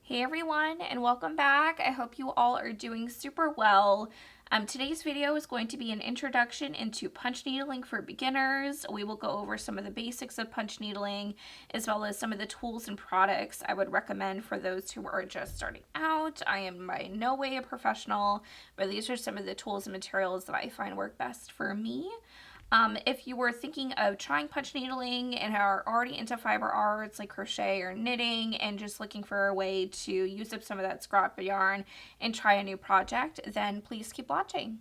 Hey everyone, and welcome back. I hope you all are doing super well. Today's video is going to be an introduction into punch needling for beginners. We will go over some of the basics of punch needling, as well as some of the tools and products I would recommend for those who are just starting out. I am by no way a professional, but these are some of the tools and materials that I find work best for me. If you were thinking of trying punch needling and are already into fiber arts like crochet or knitting and just looking for a way to use up some of that scrap yarn and try a new project, then please keep watching.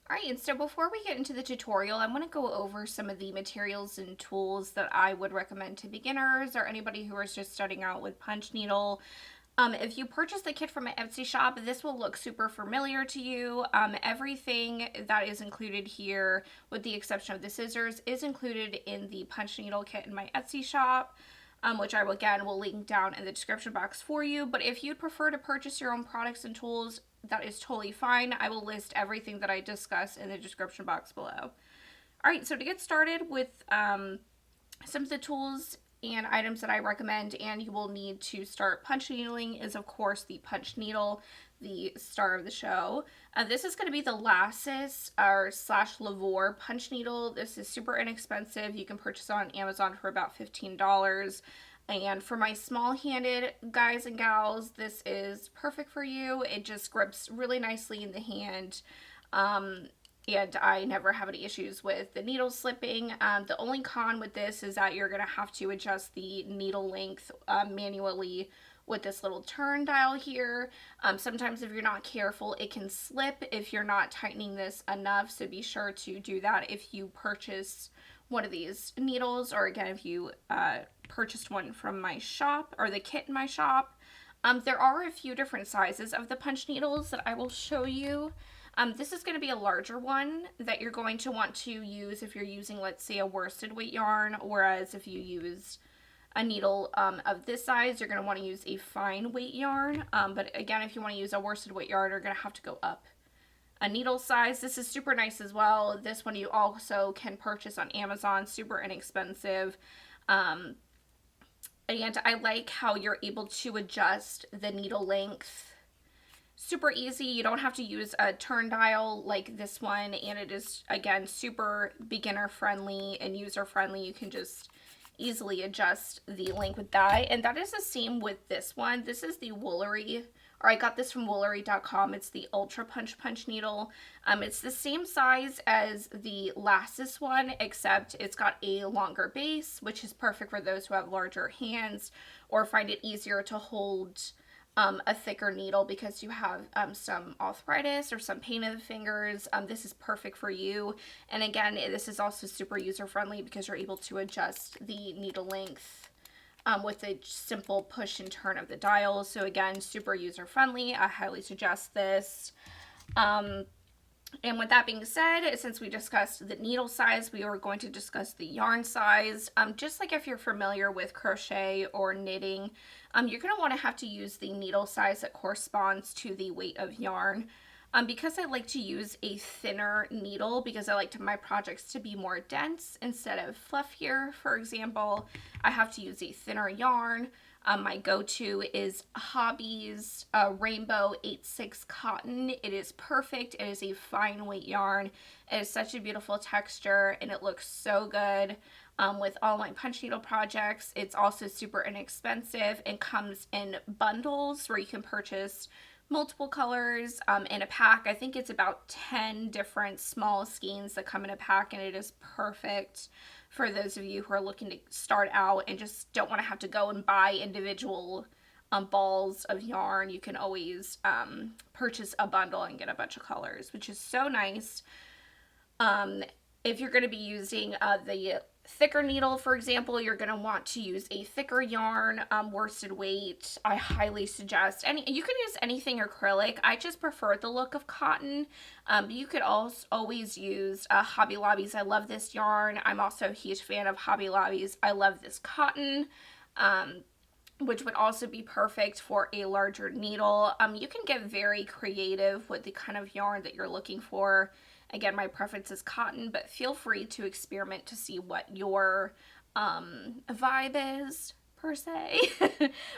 Alright, so before we get into the tutorial, I want to go over some of the materials and tools that I would recommend to beginners or anybody who is just starting out with punch needle. If you purchase the kit from my Etsy shop, this will look super familiar to you. Everything that is included here, with the exception of the scissors, is included in the punch needle kit in my Etsy shop, which I will, again, will link down in the description box for you. But if you'd prefer to purchase your own products and tools, that is totally fine. I will list everything that I discuss in the description box below. Alright, so to get started with some of the tools and items that I recommend and you will need to start punch needling is, of course, the punch needle, the star of the show. This is going to be the Lasses or / Lavore punch needle. This is super inexpensive. You can purchase it on Amazon for about $15. And for my small-handed guys and gals, this is perfect for you. It just grips really nicely in the hand. And I never have any issues with the needle slipping. The only con with this is that you're going to have to adjust the needle length manually with this little turn dial here. Sometimes if you're not careful, it can slip if you're not tightening this enough, so be sure to do that if you purchase one of these needles, or again, if you purchased one from my shop or the kit in my shop. There are a few different sizes of the punch needles that I will show you. This is going to be a larger one that you're going to want to use if you're using, let's say, a worsted weight yarn, whereas if you use a needle of this size, you're going to want to use a fine weight yarn. But again, if you want to use a worsted weight yarn, you're going to have to go up a needle size. This is super nice as well. This one you also can purchase on Amazon, super inexpensive. And I like how you're able to adjust the needle length. Super easy. You don't have to use a turn dial like this one, and it is, again, super beginner friendly and user friendly. You can just easily adjust the length with that, and that is the same with this one. This is the Woolery, or I got this from Woolery.com. It's the Ultra Punch needle. It's the same size as the Lasses one, except it's got a longer base, which is perfect for those who have larger hands or find it easier to hold a thicker needle because you have some arthritis or some pain in the fingers. This is perfect for you. And again, this is also super user friendly because you're able to adjust the needle length with a simple push and turn of the dial. So again, super user friendly. I highly suggest this. And with that being said, since we discussed the needle size, we are going to discuss the yarn size. Just like if you're familiar with crochet or knitting, you're going to want to have to use the needle size that corresponds to the weight of yarn. Because I like to use a thinner needle because I like my projects to be more dense instead of fluffier, for example, I have to use a thinner yarn. My go-to is Hobby's Rainbow 8/6 cotton. It is perfect. It is a fine weight yarn. It is such a beautiful texture and it looks so good with all my punch needle projects. It's also super inexpensive and comes in bundles where you can purchase multiple colors in a pack. I think it's about 10 different small skeins that come in a pack, and it is perfect for those of you who are looking to start out and just don't want to have to go and buy individual balls of yarn. You can always purchase a bundle and get a bunch of colors, which is so nice. If you're going to be using the thicker needle, for example, you're going to want to use a thicker yarn, worsted weight. I highly suggest you can use anything acrylic. I just prefer the look of cotton. You could also always use Hobby Lobby's. I love this yarn. I'm also a huge fan of Hobby Lobby's. I love this cotton, which would also be perfect for a larger needle. You can get very creative with the kind of yarn that you're looking for. Again, my preference is cotton, but feel free to experiment to see what your vibe is. per se.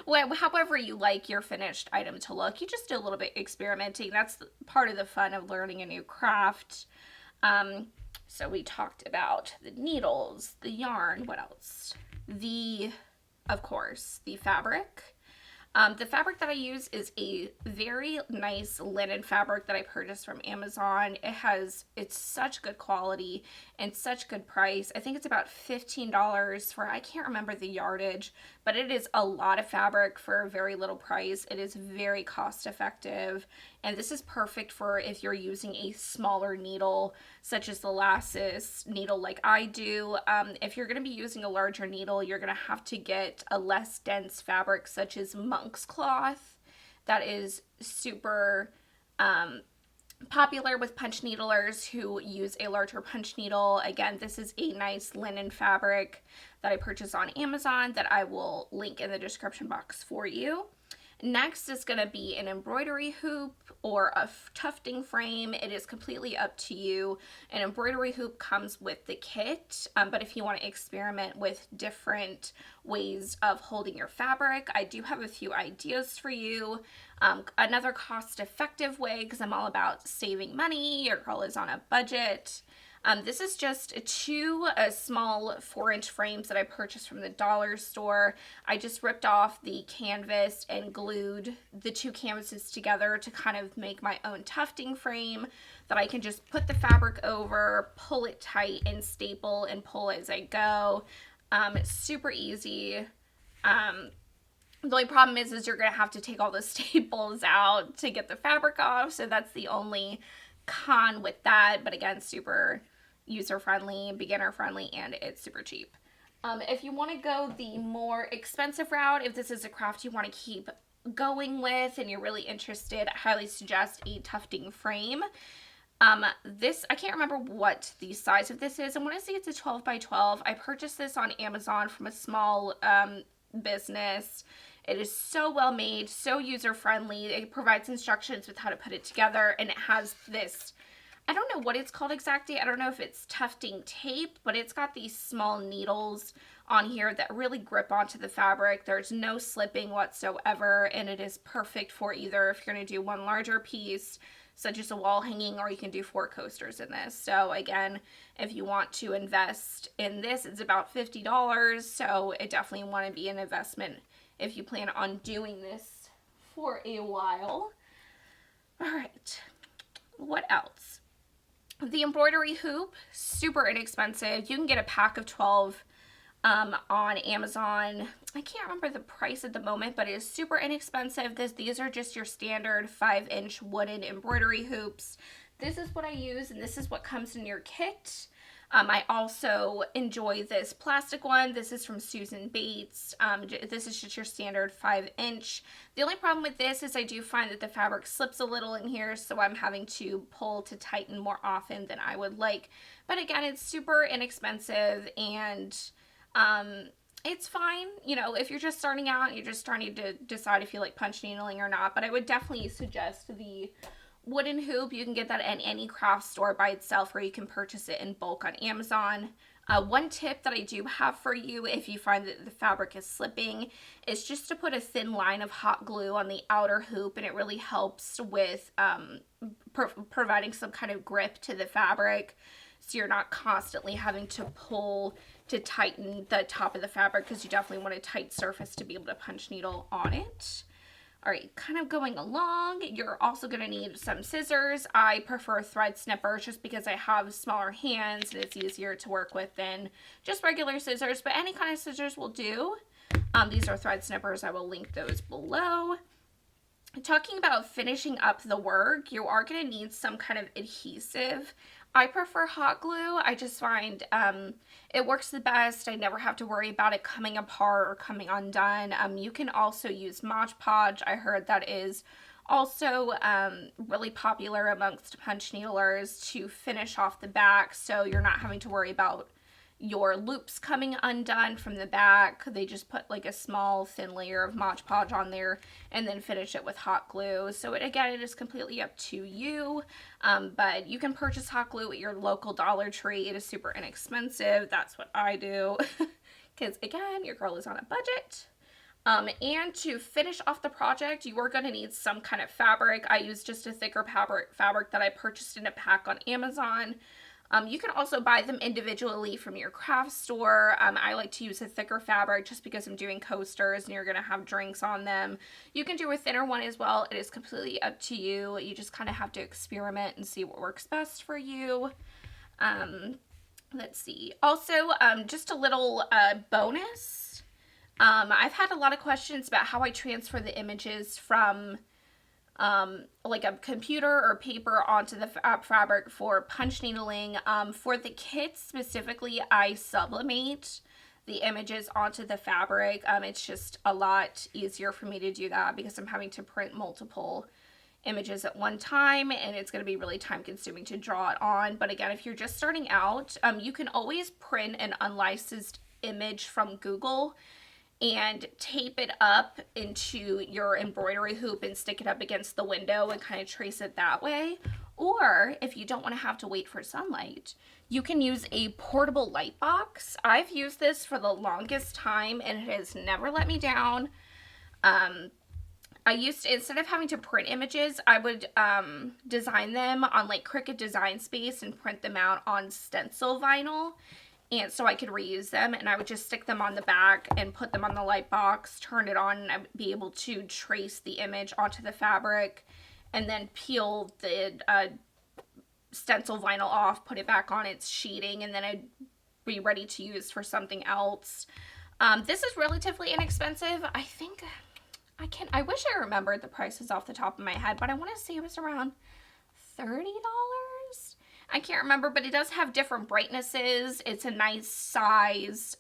However you like your finished item to look. You just do a little bit experimenting. That's part of the fun of learning a new craft. So we talked about the needles, the yarn, what else? Of course, the fabric. The fabric that I use is a very nice linen fabric that I purchased from Amazon. It's such good quality and such good price. I think it's about $15 for, I can't remember the yardage, but it is a lot of fabric for a very little price. It is very cost effective, and this is perfect for if you're using a smaller needle, such as the Lasses needle like I do. If you're going to be using a larger needle, you're going to have to get a less dense fabric, such as monk's cloth. That is super popular with punch needlers who use a larger punch needle. Again, this is a nice linen fabric that I purchased on Amazon that I will link in the description box for you. Next is going to be an embroidery hoop or a tufting frame. It is completely up to you. An embroidery hoop comes with the kit, but if you want to experiment with different ways of holding your fabric, I do have a few ideas for you. Another cost-effective way, because I'm all about saving money, your girl is on a budget. This is just two small 4-inch frames that I purchased from the dollar store. I just ripped off the canvas and glued the two canvases together to kind of make my own tufting frame that I can just put the fabric over, pull it tight, and staple and pull as I go. It's super easy. The only problem is you're going to have to take all the staples out to get the fabric off, so that's the only con with that. But again, super user-friendly, beginner-friendly, and it's super cheap. If you want to go the more expensive route, if this is a craft you want to keep going with and you're really interested, I highly suggest a tufting frame. This, I can't remember what the size of this is. I want to say it's a 12 by 12. I purchased this on Amazon from a small business. It is so well made, so user-friendly. It provides instructions with how to put it together, and it has this, I don't know what it's called exactly. I don't know if it's tufting tape, but it's got these small needles on here that really grip onto the fabric. There's no slipping whatsoever, and it is perfect for either if you're going to do one larger piece, such as a wall hanging, or you can do 4 coasters in this. So again, if you want to invest in this, it's about $50, so it definitely want to be an investment if you plan on doing this for a while. All right, what else? The embroidery hoop, super inexpensive. You can get a pack of 12 on Amazon. I can't remember the price at the moment, but it is super inexpensive. These are just your standard 5-inch wooden embroidery hoops. This is what I use, and this is what comes in your kit. I also enjoy this plastic one. This is from Susan Bates. This is just your standard 5-inch. The only problem with this is I do find that the fabric slips a little in here, so I'm having to pull to tighten more often than I would like. But again, it's super inexpensive, and it's fine, you know, if you're just starting out and you're just starting to decide if you like punch needling or not. But I would definitely suggest the wooden hoop. You can get that at any craft store by itself, or you can purchase it in bulk on Amazon. One tip that I do have for you if you find that the fabric is slipping is just to put a thin line of hot glue on the outer hoop, and it really helps with providing some kind of grip to the fabric, so you're not constantly having to pull to tighten the top of the fabric, because you definitely want a tight surface to be able to punch needle on it. All right, kind of going along, you're also going to need some scissors. I prefer thread snippers just because I have smaller hands and it's easier to work with than just regular scissors, but any kind of scissors will do. These are thread snippers. I will link those below. Talking about finishing up the work, you are going to need some kind of adhesive. I prefer hot glue. I just find it works the best. I never have to worry about it coming apart or coming undone. You can also use Mod Podge. I heard that is also really popular amongst punch needlers to finish off the back, so you're not having to worry about your loops coming undone from the back. They just put like a small thin layer of Mod Podge on there and then finish it with hot glue. So again, it is completely up to you, but you can purchase hot glue at your local Dollar Tree. It is super inexpensive. That's what I do because again, your girl is on a budget. And to finish off the project, you are going to need some kind of fabric. I use just a thicker fabric that I purchased in a pack on Amazon. You can also buy them individually from your craft store. I like to use a thicker fabric just because I'm doing coasters and you're going to have drinks on them. You can do a thinner one as well. It is completely up to you. You just kind of have to experiment and see what works best for you. Let's see. Also, just a little bonus. I've had a lot of questions about how I transfer the images from like a computer or paper onto the fabric for punch needling. For the kits specifically, I sublimate the images onto the fabric. It's just a lot easier for me to do that because I'm having to print multiple images at one time, and it's going to be really time consuming to draw it on. But again, if you're just starting out, you can always print an unlicensed image from Google and tape it up into your embroidery hoop and stick it up against the window and kind of trace it that way. Or if you don't want to have to wait for sunlight, you can use a portable light box. I've used this for the longest time and it has never let me down. Instead of having to print images, I would design them on like Cricut Design Space and print them out on stencil vinyl. And so I could reuse them, and I would just stick them on the back and put them on the light box, turn it on, and I would be able to trace the image onto the fabric and then peel the stencil vinyl off, put it back on its sheeting, and then I'd be ready to use for something else. This is relatively inexpensive. I wish I remembered the prices off the top of my head, but I want to say it was around $30. I can't remember, but it does have different brightnesses. It's a nice size,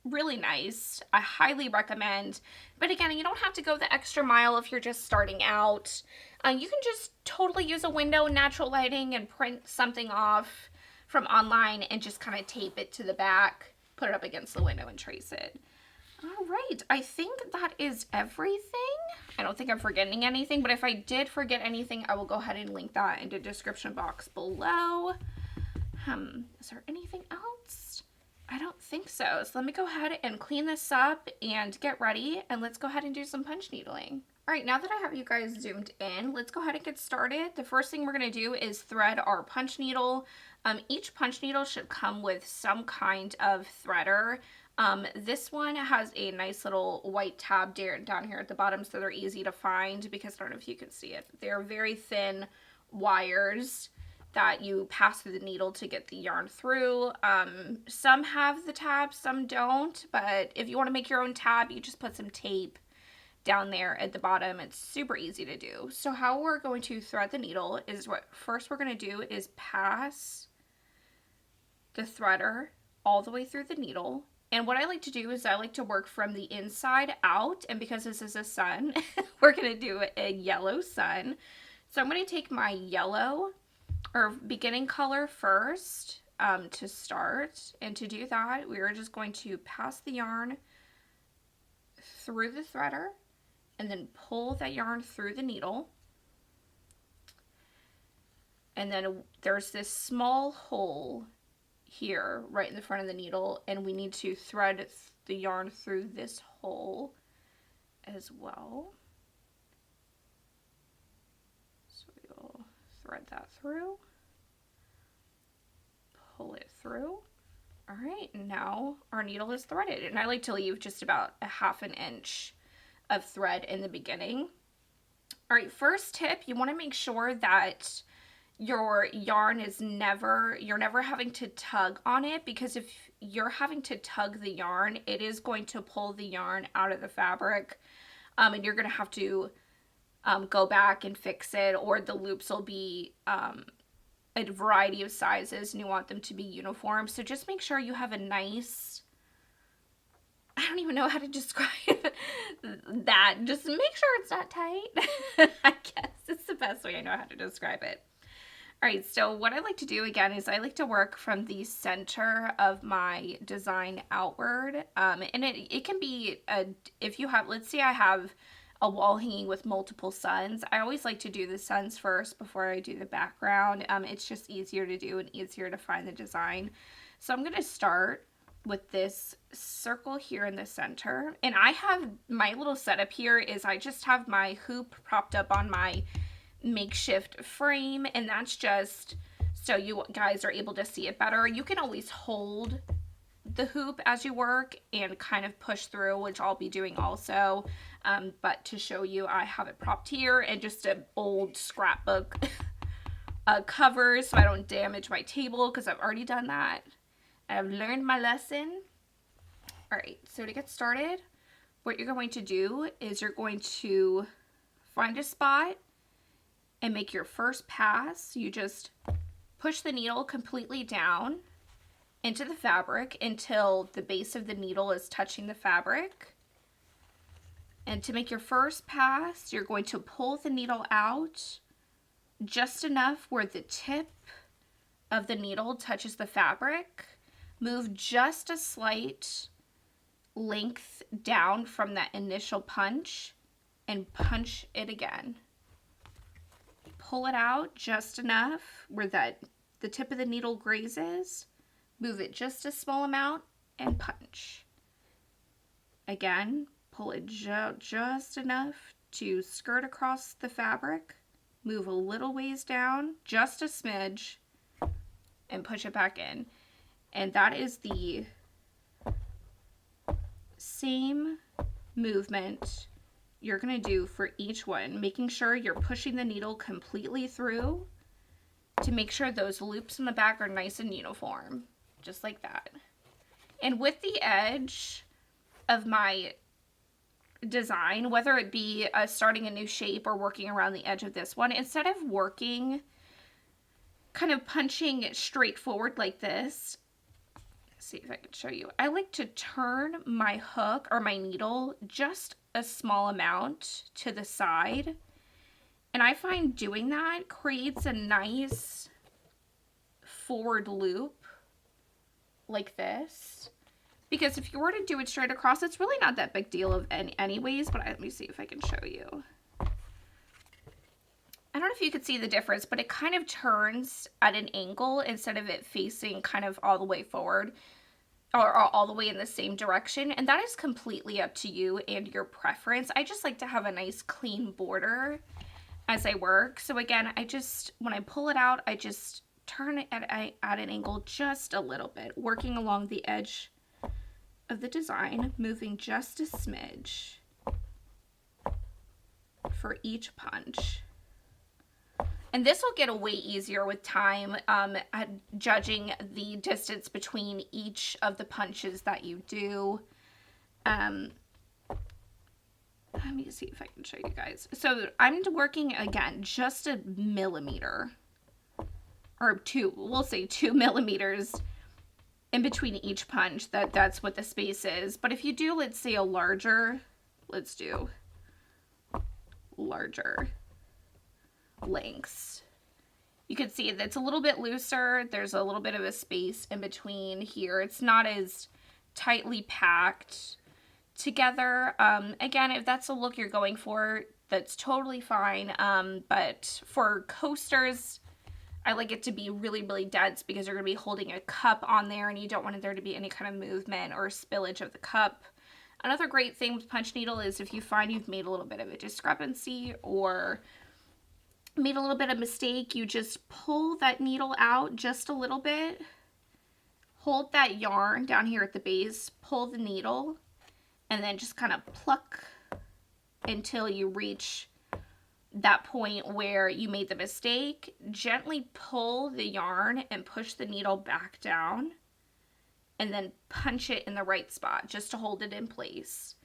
really nice. I highly recommend. But again, you don't have to go the extra mile if you're just starting out. You can just totally use a window, natural lighting, and print something off from online and just kind of tape it to the back, put it up against the window and trace it. All right, I think that is everything. I don't think I'm forgetting anything, but if I did forget anything, I will go ahead and link that in the description box below. Is there anything else? I don't think so. So let me go ahead and clean this up and get ready, and let's go ahead and do some punch needling. All right, now that I have you guys zoomed in, let's go ahead and get started. The first thing we're gonna do is thread our punch needle. Each punch needle should come with some kind of threader. This one has a nice little white tab down here at the bottom, so they're easy to find because I don't know if you can see it. They're very thin wires that you pass through the needle to get the yarn through. Some have the tab, some don't, but if you want to make your own tab, you just put some tape down there at the bottom. It's super easy to do. So how we're going to thread the needle is first we're going to do is pass the threader all the way through the needle. And what I like to do is I like to work from the inside out, and because this is a sun, we're going to do a yellow sun. So I'm going to take my yellow or beginning color first to start, and to do that we are just going to pass the yarn through the threader and then pull that yarn through the needle. And then there's this small hole here right in the front of the needle, and we need to thread the yarn through this hole as well. So we'll thread that through, pull it through. All right, now our needle is threaded, and I like to leave just about a ½ inch of thread in the beginning. All right, first tip, you want to make sure that your yarn is you're never having to tug on it, because if you're having to tug the yarn, it is going to pull the yarn out of the fabric, and you're going to have to go back and fix it, or the loops will be a variety of sizes and you want them to be uniform. So just make sure you have a nice, I don't even know how to describe that. Just make sure it's not tight. I guess it's the best way I know how to describe it. All right, so what I like to do again is I like to work from the center of my design outward. And it can be, if you have, let's say I have a wall hanging with multiple suns. I always like to do the suns first before I do the background. It's just easier to do and easier to find the design. So I'm going to start with this circle here in the center. And I have my little setup here is I just have my hoop propped up on my makeshift frame, and that's just so you guys are able to see it better. You can always hold the hoop as you work and kind of push through, which I'll be doing also. But to show you, I have it propped here and just an old scrapbook cover so I don't damage my table, because I've already done that. I've learned my lesson. All right, so to get started, what you're going to do is you're going to find a spot and make your first pass. You just push the needle completely down into the fabric until the base of the needle is touching the fabric. And to make your first pass, you're going to pull the needle out just enough where the tip of the needle touches the fabric. Move just a slight length down from that initial punch and punch it again. Pull it out just enough where the tip of the needle grazes. Move it just a small amount and punch. Again, pull it just enough to skirt across the fabric. Move a little ways down, just a smidge, and push it back in. And that is the same movement you're going to do for each one, making sure you're pushing the needle completely through to make sure those loops in the back are nice and uniform, just like that. And with the edge of my design, whether it be starting a new shape or working around the edge of this one, instead of working kind of punching straight forward like this, see if I can show you, I like to turn my hook or my needle just a small amount to the side, and I find doing that creates a nice forward loop like this. Because if you were to do it straight across, it's really not that big deal of anyways, but let me see if I can show you. I don't know if you could see the difference, but it kind of turns at an angle instead of it facing kind of all the way forward or all the way in the same direction. And that is completely up to you and your preference. I just like to have a nice clean border as I work. So again, when I pull it out, I just turn it at an angle just a little bit, working along the edge of the design, moving just a smidge for each punch. And this will get way easier with time, at judging the distance between each of the punches that you do. Let me see if I can show you guys. So I'm working again just a millimeter, or we'll say 2 millimeters in between each punch. That's what the space is. But if you do, let's say let's do larger lengths, you can see that's a little bit looser. There's a little bit of a space in between here. It's not as tightly packed together. Again, if that's the look you're going for, that's totally fine. But for coasters, I like it to be really, really dense, because you're going to be holding a cup on there and you don't want there to be any kind of movement or spillage of the cup. Another great thing with punch needle is if you find you've made a little bit of a discrepancy or made a little bit of mistake, you just pull that needle out just a little bit, hold that yarn down here at the base, pull the needle, and then just kind of pluck until you reach that point where you made the mistake. Gently pull the yarn and push the needle back down, and then punch it in the right spot just to hold it in place.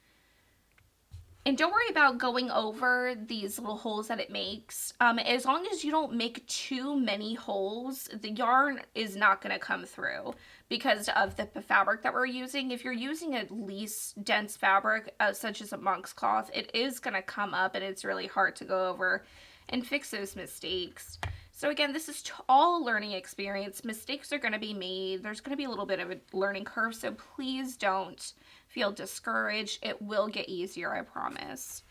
And don't worry about going over these little holes that it makes. As long as you don't make too many holes, the yarn is not going to come through because of the fabric that we're using. If you're using a least dense fabric, such as a monk's cloth, it is going to come up and it's really hard to go over and fix those mistakes. So again, this is all a learning experience. Mistakes are going to be made. There's going to be a little bit of a learning curve, so please don't feel discouraged. It will get easier, I promise.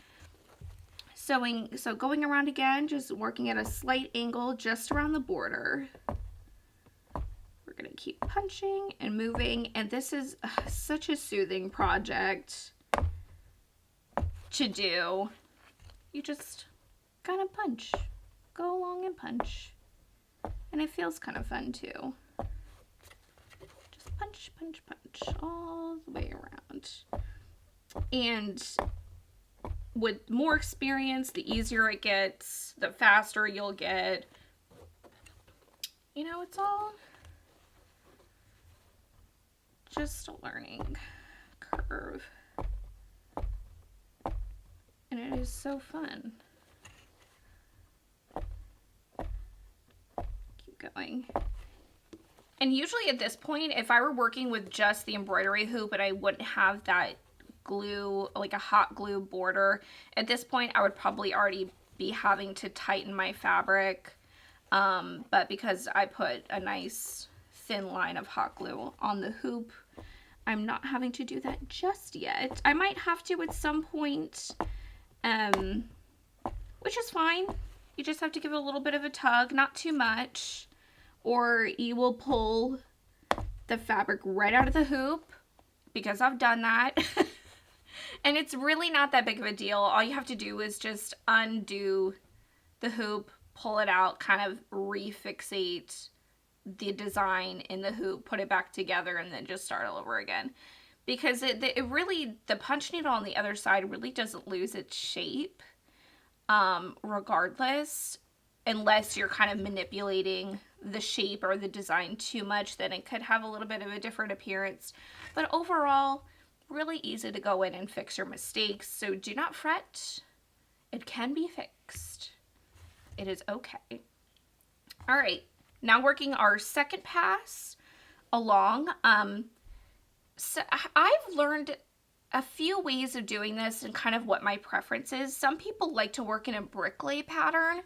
So going around again, just working at a slight angle just around the border. We're going to keep punching and moving, and this is such a soothing project to do. You just kind of punch, go along and punch, and it feels kind of fun too. Just punch, punch, punch all the way around. And with more experience, the easier it gets, the faster you'll get. You know, it's all just a learning curve. And it is so fun. Keep going. And usually at this point, if I were working with just the embroidery hoop and I wouldn't have that glue, like a hot glue border, at this point I would probably already be having to tighten my fabric. But because I put a nice thin line of hot glue on the hoop, I'm not having to do that just yet. I might have to at some point, which is fine. You just have to give it a little bit of a tug, not too much, or you will pull the fabric right out of the hoop, because I've done that. And it's really not that big of a deal. All you have to do is just undo the hoop, pull it out, kind of refixate the design in the hoop, put it back together, and then just start all over again. Because it really, the punch needle on the other side really doesn't lose its shape, regardless, unless you're kind of manipulating the shape or the design too much, then it could have a little bit of a different appearance. But overall, really easy to go in and fix your mistakes, so do not fret. It can be fixed. It is okay. All right, now working our second pass along. So I've learned a few ways of doing this and kind of what my preference is. Some people like to work in a bricklay pattern.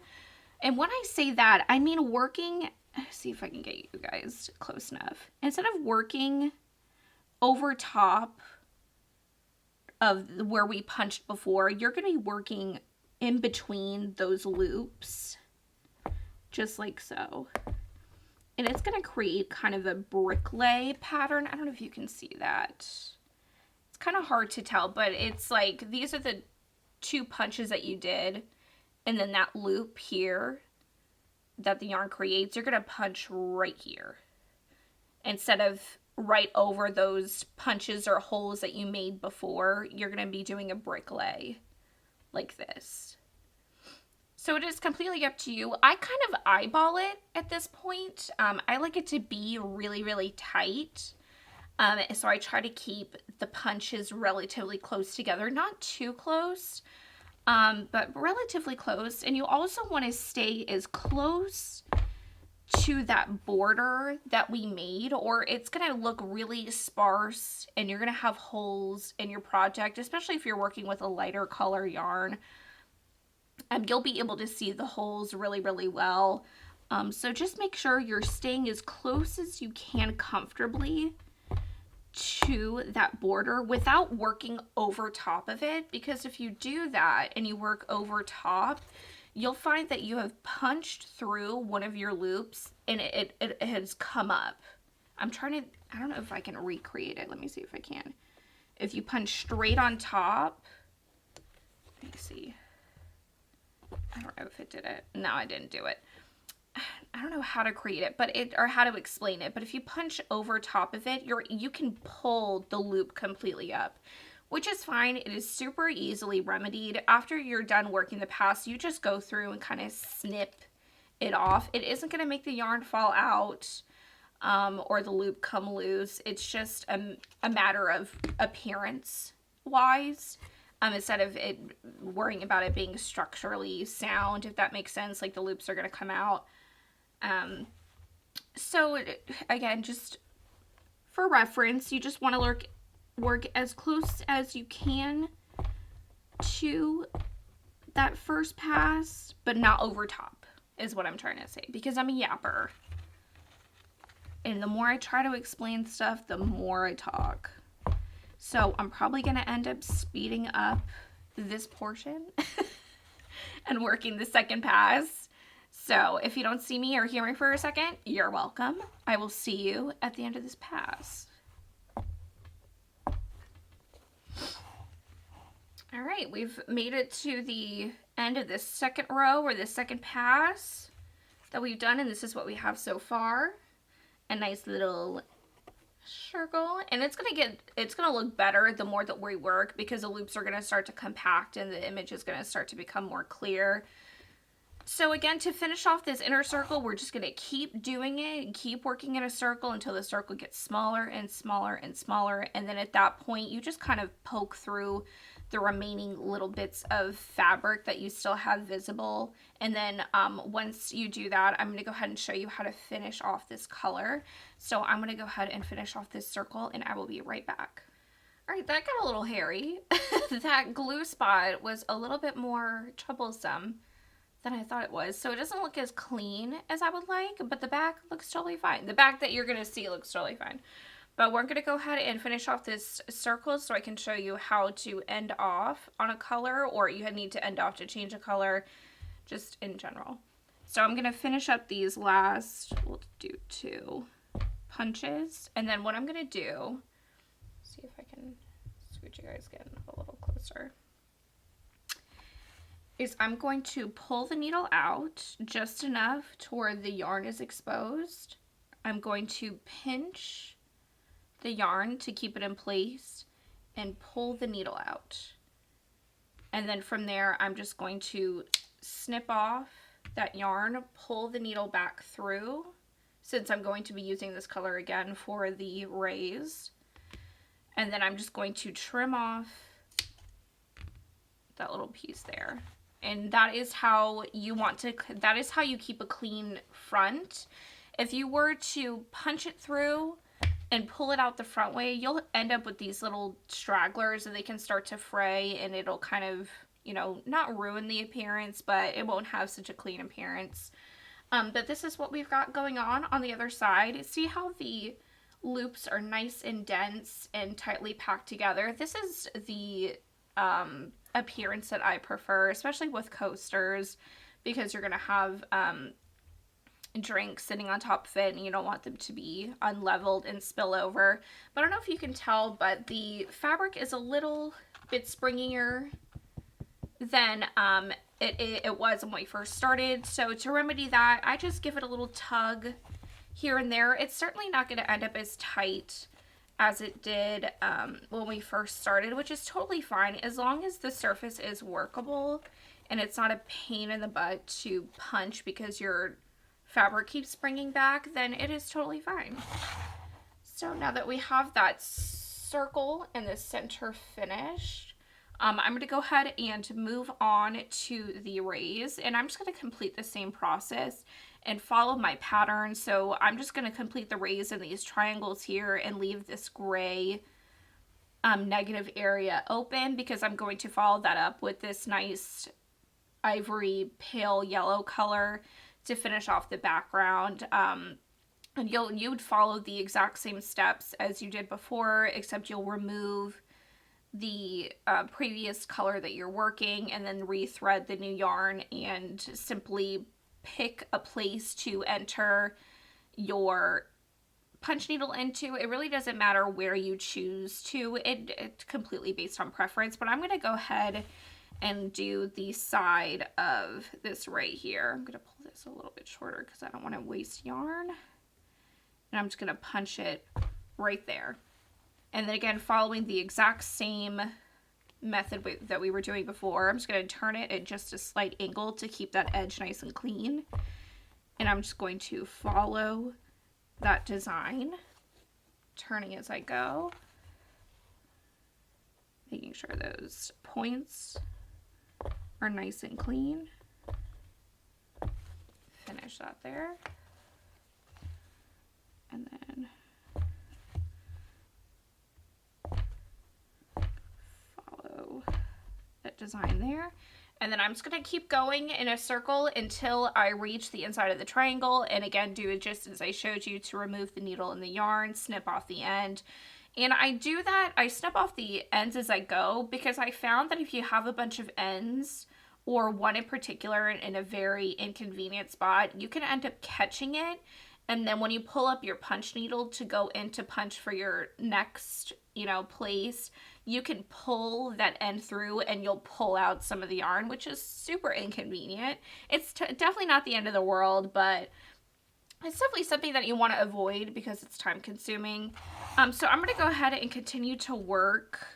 And when I say that, I mean working, see if I can get you guys close enough. Instead of working over top of where we punched before, you're going to be working in between those loops, just like so. And it's going to create kind of a bricklay pattern. I don't know if you can see that. It's kind of hard to tell, but it's like these are the two punches that you did, and then that loop here that the yarn creates, you're going to punch right here instead of right over those punches or holes that you made before. You're going to be doing a bricklay like this. So it is completely up to you. I kind of eyeball it at this point. I like it to be really, really tight. So I try to keep the punches relatively close together, not too close, but relatively close. And you also want to stay as close to that border that we made, or it's going to look really sparse and you're going to have holes in your project, especially if you're working with a lighter color yarn. You'll be able to see the holes really, really well. So just make sure you're staying as close as you can comfortably to that border without working over top of it, because if you do that and you work over top, you'll find that you have punched through one of your loops and it has come up. I don't know if I can recreate it. Let me see if I can. If you punch straight on top, let me see. I don't know if it did it. No, I didn't do it. I don't know how to create it, or how to explain it, but if you punch over top of it, you can pull the loop completely up, which is fine. It is super easily remedied. After you're done working the pass, you just go through and kind of snip it off. It isn't going to make the yarn fall out or the loop come loose. It's just a matter of appearance wise. Instead of it worrying about it being structurally sound, if that makes sense, like the loops are going to come out. So again, just for reference, you just want to work as close as you can to that first pass, but not over top, is what I'm trying to say, because I'm a yapper. And the more I try to explain stuff, the more I talk. So I'm probably going to end up speeding up this portion and working the second pass. So if you don't see me or hear me for a second, you're welcome. I will see you at the end of this pass. All right, we've made it to the end of this second row or the second pass that we've done, and this is what we have so far. A nice little circle, and it's gonna look better the more that we work, because the loops are gonna start to compact and the image is gonna start to become more clear. So again, to finish off this inner circle, we're just gonna keep doing it and keep working in a circle until the circle gets smaller and smaller and smaller, and then at that point you just kind of poke through the remaining little bits of fabric that you still have visible. And then once you do that, I'm going to go ahead and show you how to finish off this color. So I'm going to go ahead and finish off this circle, and I will be right back. All right, that got a little hairy. That glue spot was a little bit more troublesome than I thought it was. So it doesn't look as clean as I would like, but the back looks totally fine. The back that you're going to see looks totally fine. But we're going to go ahead and finish off this circle so I can show you how to end off on a color, or you need to end off to change a color, just in general. So I'm going to finish up these last, we'll do 2 punches. And then what I'm going to do, see if I can scoot you guys in a little closer, is I'm going to pull the needle out just enough to where the yarn is exposed. I'm going to pinch the yarn to keep it in place and pull the needle out. And then from there, I'm just going to snip off that yarn, pull the needle back through, since I'm going to be using this color again for the rays. And then I'm just going to trim off that little piece there. And that is how you want to, that is how you keep a clean front. If you were to punch it through and pull it out the front way, you'll end up with these little stragglers, and they can start to fray, and it'll kind of, you know, not ruin the appearance, but it won't have such a clean appearance. But this is what we've got going on the other side. See how the loops are nice and dense and tightly packed together? This is the appearance that I prefer, especially with coasters, because you're gonna have drinks sitting on top of it, and you don't want them to be unleveled and spill over. But I don't know if you can tell, but the fabric is a little bit springier than it was when we first started. So to remedy that, I just give it a little tug here and there. It's certainly not going to end up as tight as it did when we first started, which is totally fine as long as the surface is workable and it's not a pain in the butt to punch because your fabric keeps springing back. Then it is totally fine. So now that we have that circle in the center finished, I'm going to go ahead and move on to the rays, and I'm just going to complete the same process and follow my pattern. So I'm just going to complete the rays in these triangles here and leave this gray negative area open, because I'm going to follow that up with this nice ivory pale yellow color to finish off the background. And you would follow the exact same steps as you did before, except you'll remove the previous color that you're working and then rethread the new yarn and simply pick a place to enter your punch needle into. It really doesn't matter where you choose to. It's completely based on preference, but I'm going to go ahead and do the side of this right here. I'm going to pull this a little bit shorter because I don't want to waste yarn. And I'm just going to punch it right there. And then again, following the exact same method that we were doing before, I'm just going to turn it at just a slight angle to keep that edge nice and clean. And I'm just going to follow that design, turning as I go, making sure those points are nice and clean. Finish that there. And then follow that design there. And then I'm just going to keep going in a circle until I reach the inside of the triangle. And again, do it just as I showed you to remove the needle and the yarn, snip off the end. And I do that, I snip off the ends as I go, because I found that if you have a bunch of ends or one in particular in a very inconvenient spot, you can end up catching it. And then when you pull up your punch needle to go into punch for your next, place, you can pull that end through and you'll pull out some of the yarn, which is super inconvenient. It's definitely not the end of the world, but it's definitely something that you want to avoid because it's time consuming. So I'm going to go ahead and continue to work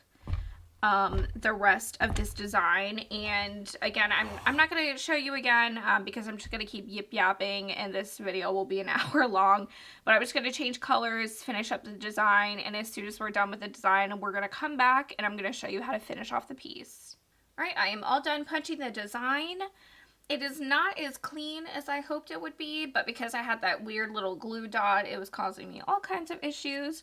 the rest of this design. And again, I'm not going to show you again because I'm just going to keep yip yapping and this video will be an hour long, but I'm just going to change colors, finish up the design, and as soon as we're done with the design, we're going to come back and I'm going to show you how to finish off the piece. All right, I am all done punching the design. It is not as clean as I hoped it would be, but because I had that weird little glue dot, it was causing me all kinds of issues.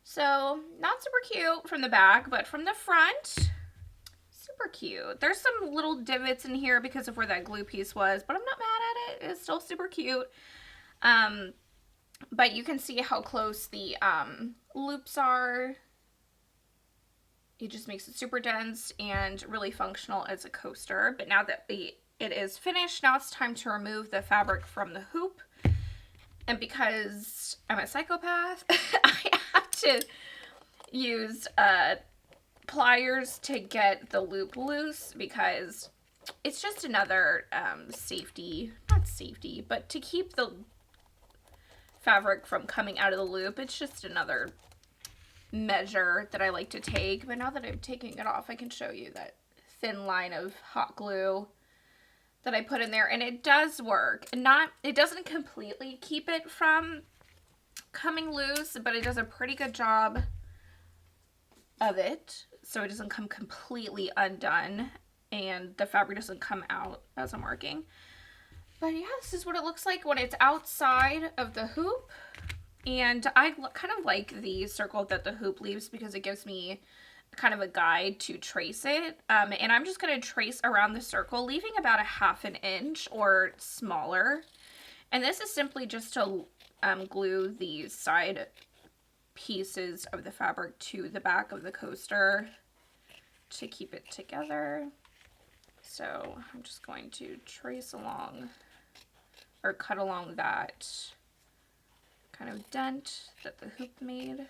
So, not super cute from the back, but from the front, super cute. There's some little divots in here because of where that glue piece was, but I'm not mad at it. It's still super cute. But you can see how close the loops are. It just makes it super dense and really functional as a coaster. But now that it is finished, now it's time to remove the fabric from the hoop. And because I'm a psychopath, I have to use pliers to get the loop loose because it's just another not safety, but to keep the fabric from coming out of the loop, it's just another measure that I like to take. But now that I'm taking it off, I can show you that thin line of hot glue that I put in there, and it does work. And it doesn't completely keep it from coming loose, but it does a pretty good job of it, so it doesn't come completely undone and the fabric doesn't come out as I'm working. But yeah, this is what it looks like when it's outside of the hoop. And I kind of like the circle that the hoop leaves because it gives me kind of a guide to trace it. And I'm just going to trace around the circle, leaving about 1/2 inch or smaller. And this is simply just to glue the side pieces of the fabric to the back of the coaster to keep it together. So I'm just going to trace along or cut along that kind of dent that the hoop made.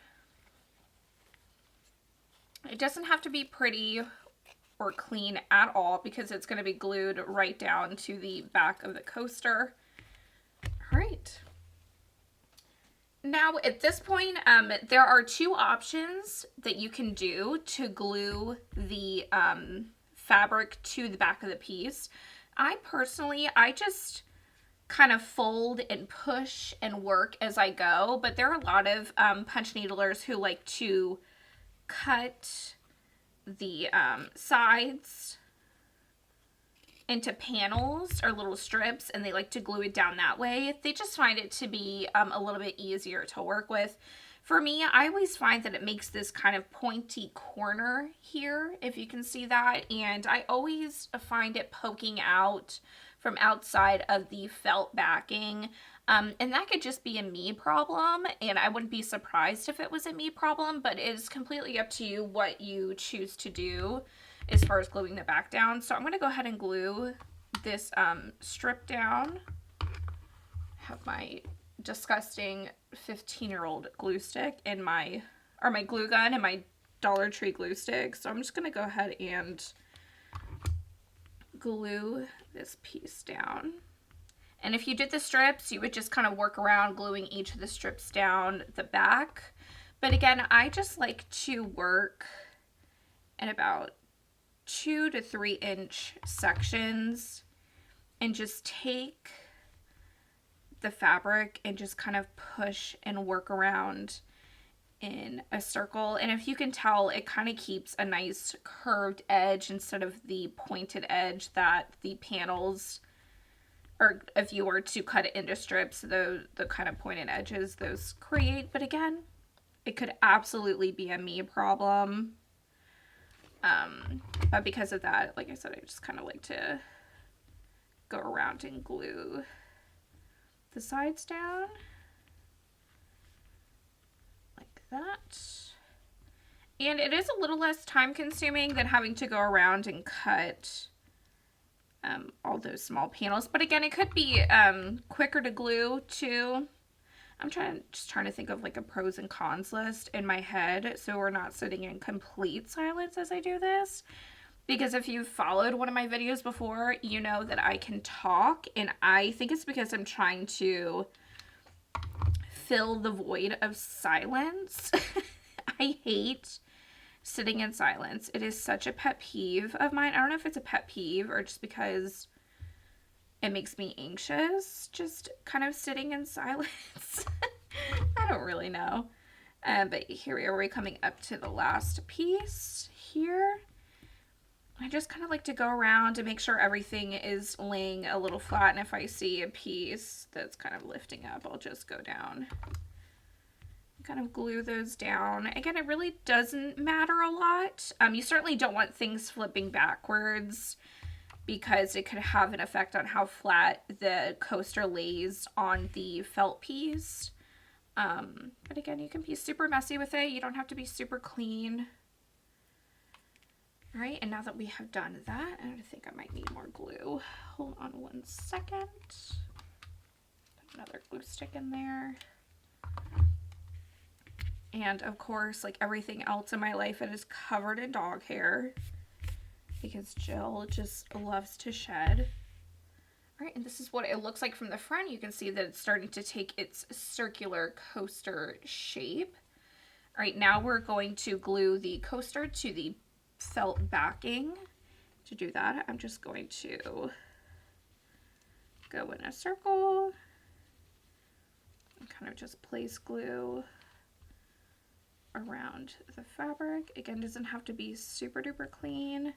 It doesn't have to be pretty or clean at all because it's going to be glued right down to the back of the coaster. All right. Now at this point, there are 2 options that you can do to glue the fabric to the back of the piece. I just kind of fold and push and work as I go, but there are a lot of punch needlers who like to cut the sides into panels or little strips, and they like to glue it down that way. They just find it to be a little bit easier to work with. For me, I always find that it makes this kind of pointy corner here, if you can see that, and I always find it poking out from outside of the felt backing. And that could just be a me problem, and I wouldn't be surprised if it was a me problem, but it is completely up to you what you choose to do as far as gluing the back down. So I'm going to go ahead and glue this strip down. I have my disgusting 15-year-old glue stick in my glue gun and my Dollar Tree glue stick. So I'm just going to go ahead and glue this piece down. And if you did the strips, you would just kind of work around gluing each of the strips down the back. But again, I just like to work in about 2 to 3 inch sections and just take the fabric and just kind of push and work around in a circle. And if you can tell, it kind of keeps a nice curved edge instead of the pointed edge that the panels, or if you were to cut it into strips, the kind of pointed edges those create. But again, it could absolutely be a me problem. But because of that, like I said, I just kind of like to go around and glue the sides down like that. And it is a little less time consuming than having to go around and cut all those small panels. But again, it could be quicker to glue too. I'm just trying to think of like a pros and cons list in my head, so we're not sitting in complete silence as I do this. Because if you've followed one of my videos before, you know that I can talk, and I think it's because I'm trying to fill the void of silence. I hate sitting in silence. It is such a pet peeve of mine. I don't know if it's a pet peeve or just because it makes me anxious, just kind of sitting in silence. I don't really know. But here we are, we're coming up to the last piece here. I just kind of like to go around to make sure everything is laying a little flat, and if I see a piece that's kind of lifting up, I'll just go down. Kind of glue those down. Again, it really doesn't matter a lot. You certainly don't want things flipping backwards because it could have an effect on how flat the coaster lays on the felt piece. But again, you can be super messy with it. You don't have to be super clean. All right, and now that we have done that, I think I might need more glue. Hold on one second. Put another glue stick in there. And of course, like everything else in my life, it is covered in dog hair because Jill just loves to shed. All right, and this is what it looks like from the front. You can see that it's starting to take its circular coaster shape. All right, now we're going to glue the coaster to the felt backing. To do that, I'm just going to go in a circle and kind of just place glue around the fabric. Again, doesn't have to be super duper clean.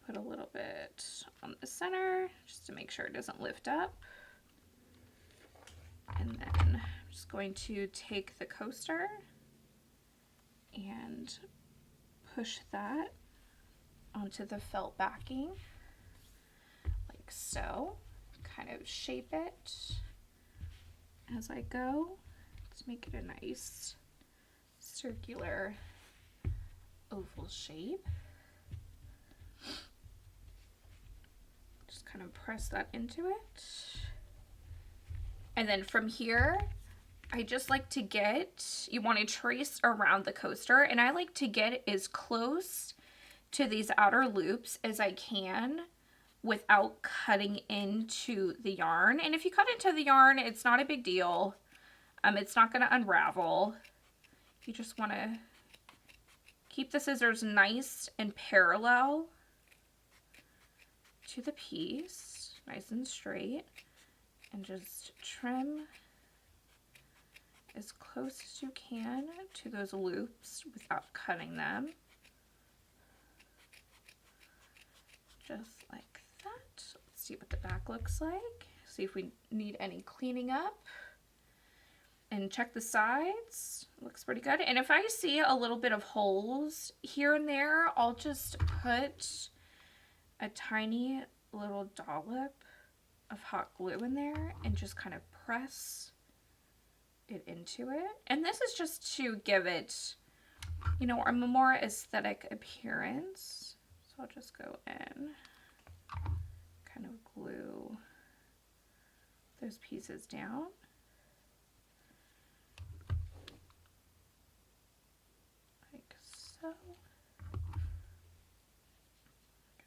Put a little bit on the center just to make sure it doesn't lift up. And then I'm just going to take the coaster and push that onto the felt backing like so. Kind of shape it as I go to make it a nice circular oval shape. Just kind of press that into it. And then from here, I just like to get, you want to trace around the coaster, and I like to get as close to these outer loops as I can without cutting into the yarn. And if you cut into the yarn, it's not a big deal. It's not going to unravel. You just want to keep the scissors nice and parallel to the piece, nice and straight, and just trim as close as you can to those loops without cutting them. Just like that. Let's see what the back looks like. See if we need any cleaning up. And check the sides. Looks pretty good. And if I see a little bit of holes here and there, I'll just put a tiny little dollop of hot glue in there and just kind of press it into it. And this is just to give it, you know, a more aesthetic appearance. So I'll just go in, kind of glue those pieces down.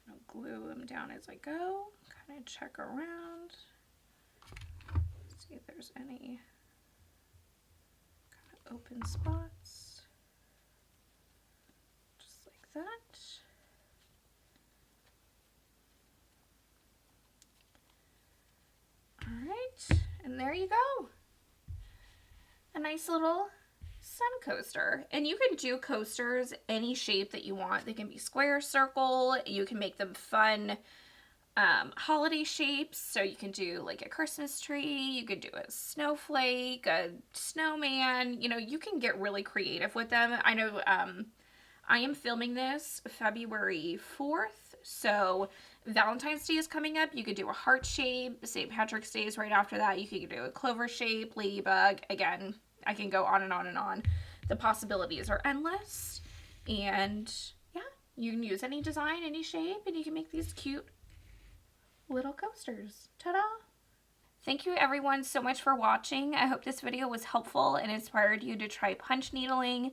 Kind of glue them down as I go, kind of check around, see if there's any kind of open spots, just like that. All right, and there you go. A nice little sun coaster. And you can do coasters any shape that you want. They can be square, circle. You can make them fun holiday shapes. So you can do like a Christmas tree. You could do a snowflake, a snowman. You know, you can get really creative with them. I know I am filming this February 4th. So Valentine's Day is coming up. You could do a heart shape. St. Patrick's Day is right after that. You could do a clover shape, ladybug. Again, I can go on and on and on. The possibilities are endless. And yeah, you can use any design, any shape, and you can make these cute little coasters. Ta-da! Thank you everyone so much for watching. I hope this video was helpful and inspired you to try punch needling.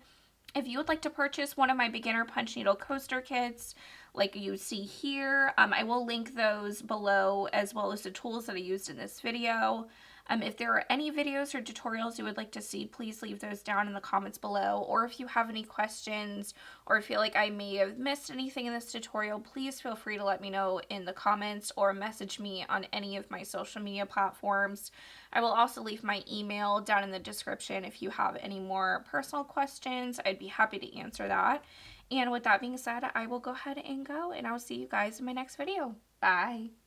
If you would like to purchase one of my beginner punch needle coaster kits, like you see here, I will link those below as well as the tools that I used in this video. If there are any videos or tutorials you would like to see, please leave those down in the comments below. Or if you have any questions or feel like I may have missed anything in this tutorial, please feel free to let me know in the comments or message me on any of my social media platforms. I will also leave my email down in the description if you have any more personal questions. I'd be happy to answer that. And with that being said, I will go ahead and go, and I'll see you guys in my next video. Bye!